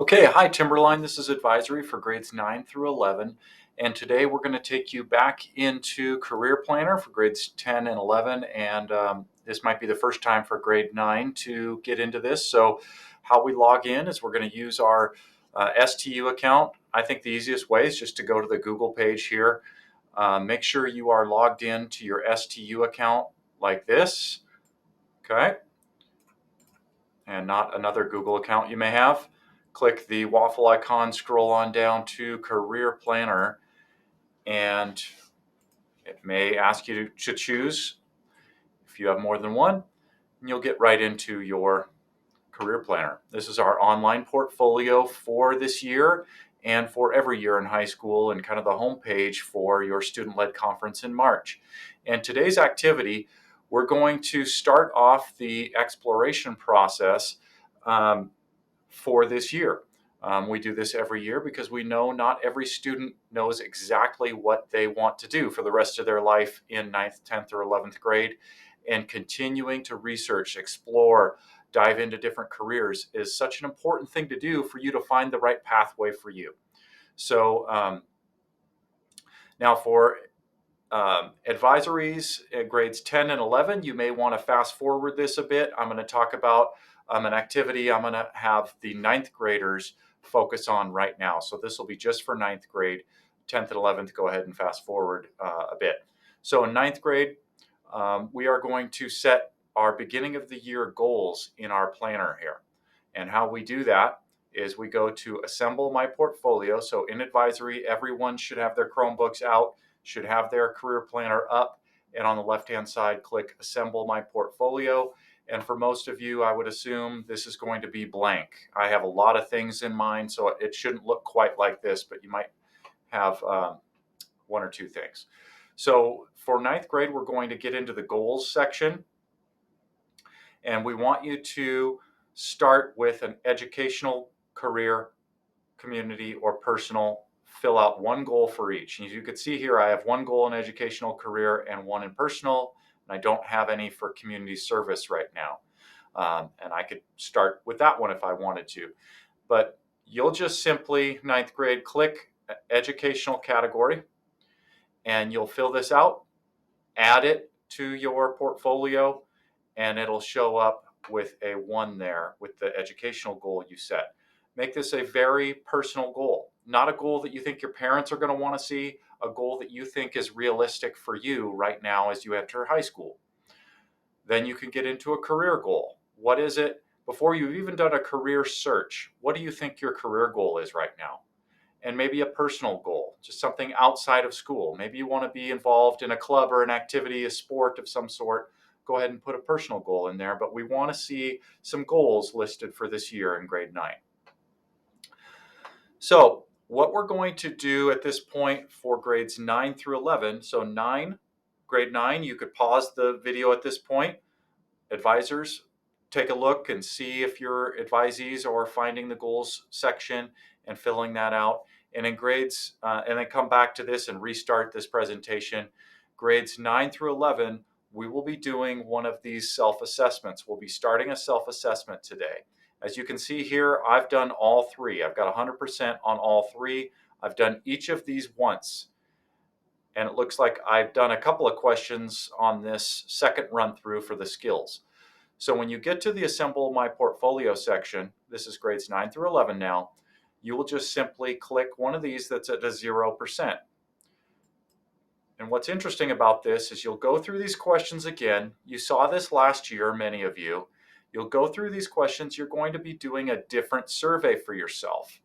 Okay, hi Timberline. This is advisory for grades 9 through 11. And today we're going to take you back into Career Planner for grades 10 and 11. And this might be the first time for grade 9 to get into this. So how we log in is we're going to use our STU account. I think the easiest way is just to go to the Google page here. Make sure you are logged in to your STU account like this. Okay. And not another Google account you may have. Click the waffle icon, scroll on down to Career Planner, and it may ask you to choose. If you have more than one, and you'll get right into your Career Planner. This is our online portfolio for this year and for every year in high school, and kind of the homepage for your student-led conference in March. And today's activity, we're going to start off the exploration process for this year. We do this every year because we know not every student knows exactly what they want to do for the rest of their life in 9th, 10th, or 11th grade. And continuing to research, explore, dive into different careers is such an important thing to do for you to find the right pathway for you. So now for advisories at grades 10 and 11, you may want to fast forward this a bit. I'm going to talk about an activity I'm going to have the 9th graders focus on right now. So this will be just for 9th grade. 10th and 11th, go ahead and fast forward a bit. So in 9th grade, we are going to set our beginning of the year goals in our planner here. And how we do that is we go to Assemble My Portfolio. So in advisory, everyone should have their Chromebooks out, should have their career planner up, and on the left-hand side, click Assemble My Portfolio. And for most of you, I would assume this is going to be blank. I have a lot of things in mind, so it shouldn't look quite like this, but you might have one or two things. So for 9th grade, we're going to get into the goals section. And we want you to start with an educational, career, community, or personal. Fill out one goal for each. And as you can see here, I have one goal in educational, career, and one in personal. And I don't have any for community service right now. And I could start with that one if I wanted to. But you'll just simply, 9th grade, click educational category, and you'll fill this out, add it to your portfolio, and it'll show up with a 1 there with the educational goal you set. Make this a very personal goal, not a goal that you think your parents are going to want to see, a goal that you think is realistic for you right now as you enter high school. Then you can get into a career goal. What is it? Before you've even done a career search, what do you think your career goal is right now? And maybe a personal goal, just something outside of school. Maybe you want to be involved in a club or an activity, a sport of some sort. Go ahead and put a personal goal in there, but we want to see some goals listed for this year in grade 9. So what we're going to do at this point for grades 9 through 11, so grade 9, you could pause the video at this point. Advisors, take a look and see if your advisees are finding the goals section and filling that out. And in grades, and then come back to this and restart this presentation. Grades 9 through 11, we will be doing one of these self-assessments. We'll be starting a self-assessment today. As you can see here, I've done all three. I've got 100% on all three. I've done each of these once. And it looks like I've done a couple of questions on this second run through for the skills. So when you get to the Assemble My Portfolio section, this is grades 9 through 11 now, you will just simply click one of these that's at a 0%. And what's interesting about this is you'll go through these questions again. You saw this last year, many of you. You'll go through these questions. You're going to be doing a different survey for yourself.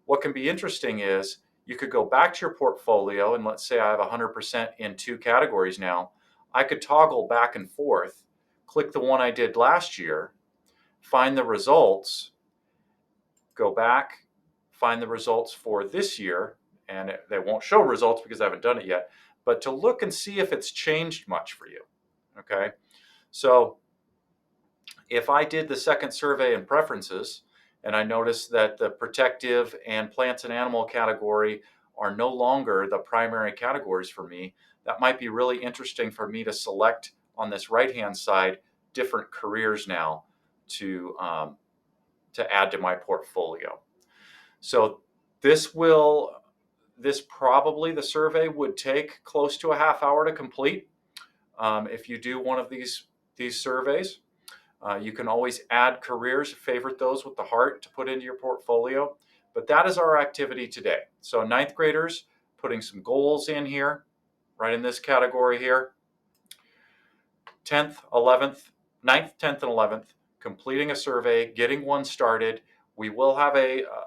What can be interesting is you could go back to your portfolio, and let's say I have 100% in 2 categories now. I could toggle back and forth, click the one I did last year, find the results, go back, find the results for this year, and they won't show results because I haven't done it yet, but to look and see if it's changed much for you, okay? So if I did the second survey in preferences, and I noticed that the protective and plants and animal category are no longer the primary categories for me, that might be really interesting for me to select on this right-hand side different careers now to to add to my portfolio. So this probably, the survey would take close to a half hour to complete. If you do one of these surveys, you can always add careers, favorite those with the heart to put into your portfolio. But that is our activity today. So ninth graders, putting some goals in here, right in this category here. 10th, 11th, 9th, 10th, and 11th, completing a survey, getting one started. We will have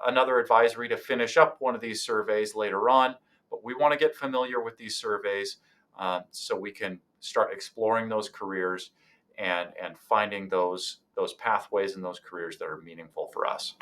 another advisory to finish up one of these surveys later on, but we want to get familiar with these surveys so we can start exploring those careers and finding those pathways and those careers that are meaningful for us.